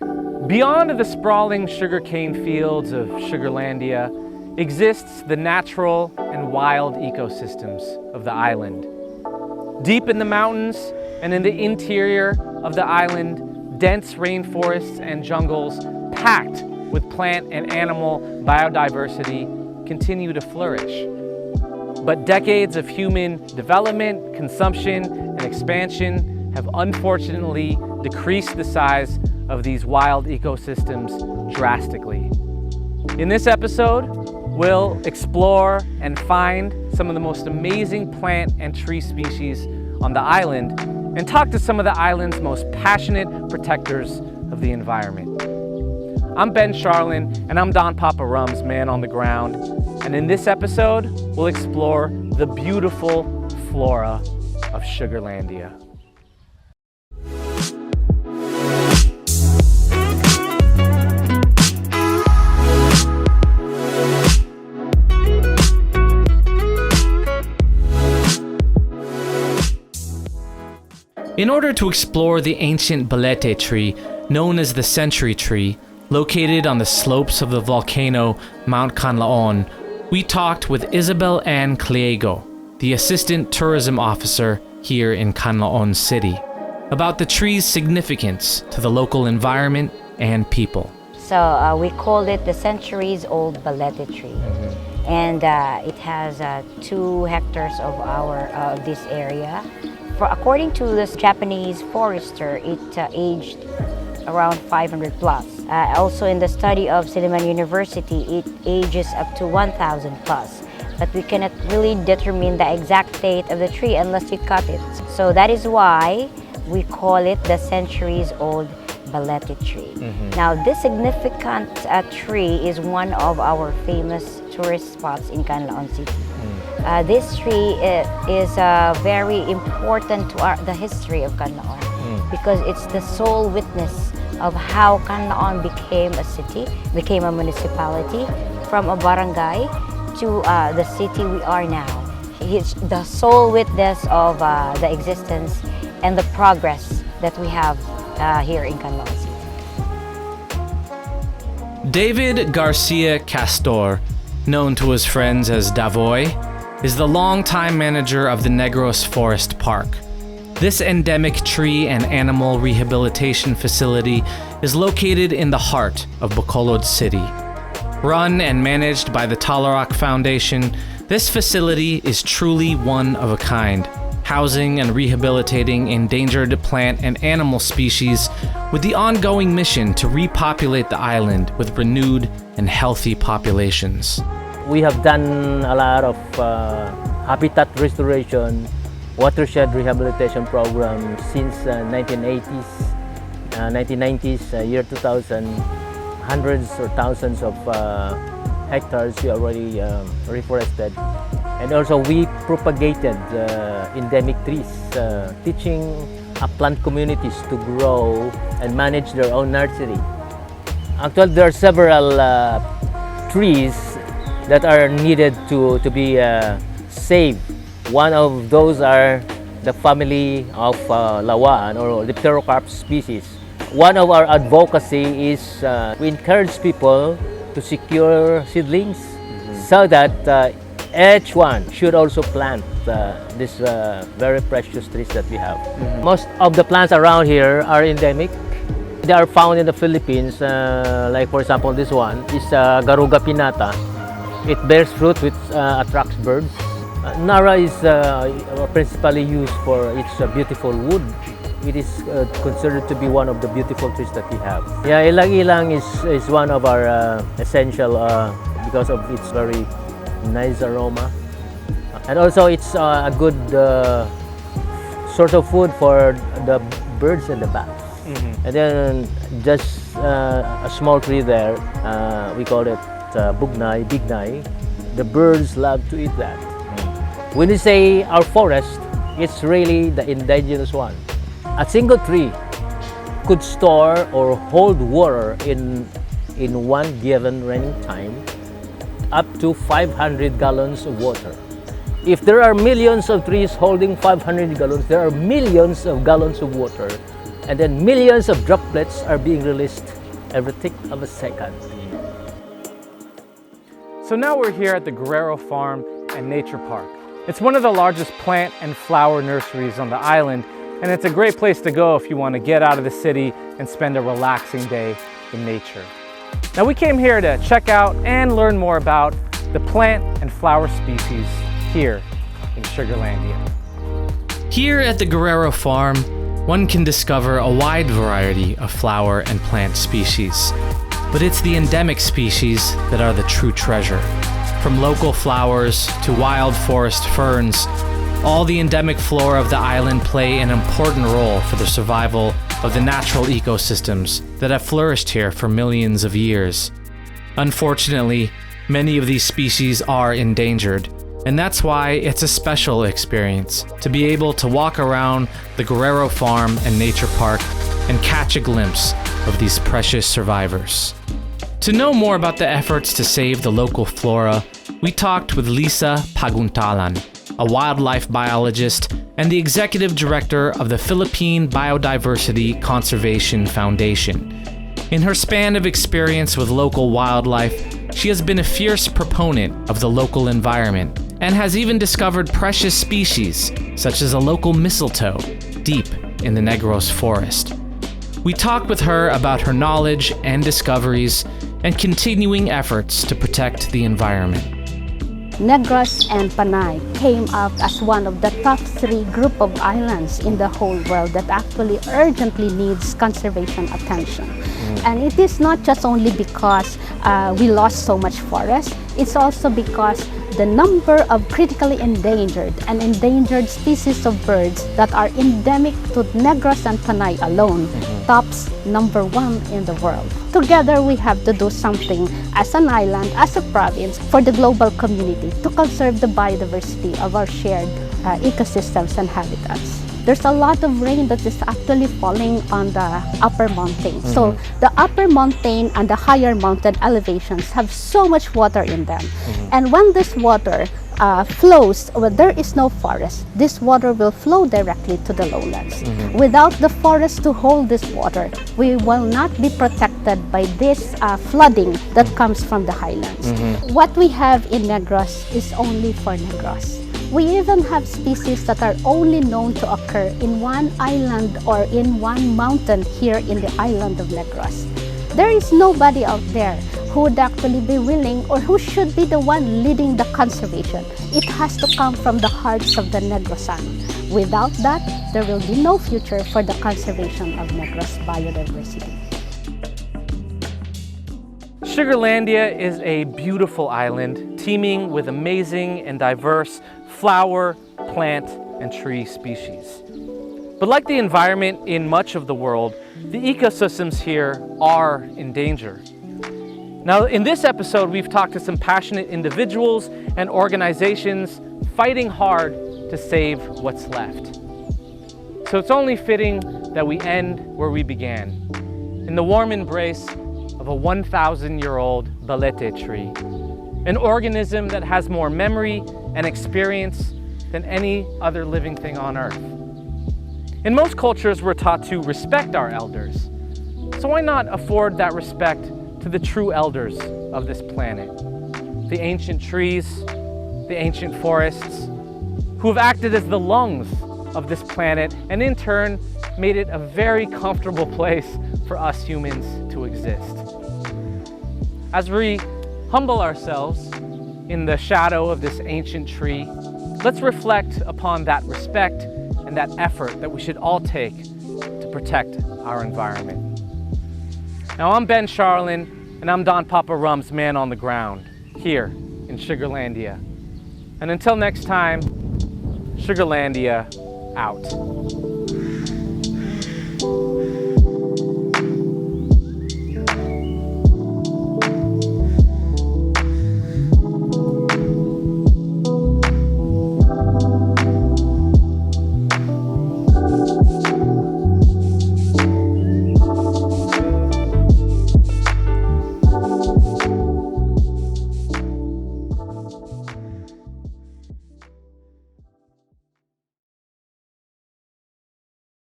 Beyond the sprawling sugarcane fields of Sugarlandia exists the natural and wild ecosystems of the island. Deep in the mountains and in the interior of the island, dense rainforests and jungles packed with plant and animal biodiversity continue to flourish. But decades of human development, consumption, and expansion have unfortunately decreased the size of these wild ecosystems drastically. In this episode, we'll explore and find some of the most amazing plant and tree species on the island and talk to some of the island's most passionate protectors of the environment. I'm Ben Scharlin, and I'm Don Papa Rum's man on the ground. And in this episode, we'll explore the beautiful flora of Sugarlandia. In order to explore the ancient balete tree, known as the century tree, located on the slopes of the volcano Mount Canlaon, we talked with Isabel Ann Clerigo, the Assistant Tourism Officer here in Canlaon City, about the tree's significance to the local environment and people. So we called it the centuries-old balete tree. And it has 2 hectares of this area. According to this Japanese forester, it aged around 500 plus. Also in the study of Silliman University, it ages up to 1,000 plus. But we cannot really determine the exact date of the tree unless you cut it. So that is why we call it the centuries-old balete tree. Now, this significant tree is one of our famous tourist spots in Canlaon City. This tree is very important to the history of Canlaon because it's the sole witness of how Canlaon became a city, became a municipality, from a barangay to the city we are now. It's the sole witness of the existence and the progress that we have here in Canlaon City. David Garcia Castor, known to his friends as Davoy, is the longtime manager of the Negros Forest Park. This endemic tree and animal rehabilitation facility is located in the heart of Bacolod City. Run and managed by the Talarak Foundation, this facility is truly one of a kind, housing and rehabilitating endangered plant and animal species with the ongoing mission to repopulate the island with renewed and healthy populations. We have done a lot of habitat restoration, watershed rehabilitation program since 1980s, 1990s, year 2000. Hundreds or thousands of hectares we already reforested. And also we propagated endemic trees, teaching plant communities to grow and manage their own nursery. Actually, there are several trees that are needed to be saved. One of those are the family of Lawaan or the pterocarp species. One of our advocacy is we encourage people to secure seedlings so that each one should also plant these very precious trees that we have. Most of the plants around here are endemic. They are found in the Philippines, like for example this one is Garuga pinnata. It bears fruit which attracts birds. Nara is principally used for its beautiful wood. It is considered to be one of the beautiful trees that we have. Yeah, ilang-ilang is one of our essential because of its very nice aroma. And also it's a good sort of food for the birds and the bats. And then just a small tree there, we call it bugnay, bignay. The birds love to eat that. When you say our forest, it's really the indigenous one. A single tree could store or hold water in one given raining time up to 500 gallons of water. If there are millions of trees holding 500 gallons, there are millions of gallons of water and then millions of droplets are being released every tick of a second. So now we're here at the Guerrilla Farm and Nature Park. It's one of the largest plant and flower nurseries on the island, and it's a great place to go if you want to get out of the city and spend a relaxing day in nature. Now we came here to check out and learn more about the plant and flower species here in Sugarlandia. Here at the Guerrilla Farm, one can discover a wide variety of flower and plant species. But it's the endemic species that are the true treasure. From local flowers to wild forest ferns, all the endemic flora of the island play an important role for the survival of the natural ecosystems that have flourished here for millions of years. Unfortunately, many of these species are endangered, and that's why it's a special experience to be able to walk around the Guerrilla Farm and Nature Park and catch a glimpse of these precious survivors. To know more about the efforts to save the local flora, we talked with Lisa Paguntalan, a wildlife biologist and the executive director of the Philippine Biodiversity Conservation Foundation. In her span of experience with local wildlife, she has been a fierce proponent of the local environment and has even discovered precious species, such as a local mistletoe, deep in the Negros forest. We talked with her about her knowledge and discoveries and continuing efforts to protect the environment. Negros and Panay came up as one of the top 3 group of islands in the whole world that actually urgently needs conservation attention. And it is not just only because we lost so much forest, it's also because the number of critically endangered and endangered species of birds that are endemic to Negros and Panay alone tops #1 in the world. Together, we have to do something as an island, as a province, for the global community to conserve the biodiversity of our shared ecosystems and habitats. There's a lot of rain that is actually falling on the upper mountain. So the upper mountain and the higher mountain elevations have so much water in them. And when this water flows, where there is no forest, this water will flow directly to the lowlands. Without the forest to hold this water, we will not be protected by this flooding that comes from the highlands. What we have in Negros is only for Negros. We even have species that are only known to occur in one island or in one mountain here in the island of Negros. There is nobody out there who would actually be willing or who should be the one leading the conservation. It has to come from the hearts of the Negrosan. Without that, there will be no future for the conservation of Negros biodiversity. Sugarlandia is a beautiful island teeming with amazing and diverse flower, plant, and tree species. But like the environment in much of the world, the ecosystems here are in danger. Now, in this episode, we've talked to some passionate individuals and organizations fighting hard to save what's left. So it's only fitting that we end where we began, in the warm embrace of a 1,000-year-old balete tree, an organism that has more memory and experience than any other living thing on Earth. In most cultures, we're taught to respect our elders. So why not afford that respect to the true elders of this planet? The ancient trees, the ancient forests, who have acted as the lungs of this planet and in turn made it a very comfortable place for us humans to exist. As we humble ourselves in the shadow of this ancient tree, let's reflect upon that respect and that effort that we should all take to protect our environment. Now, I'm Ben Scharlin, and I'm Don Papa Rum's man on the ground here in Sugarlandia. And until next time, Sugarlandia out.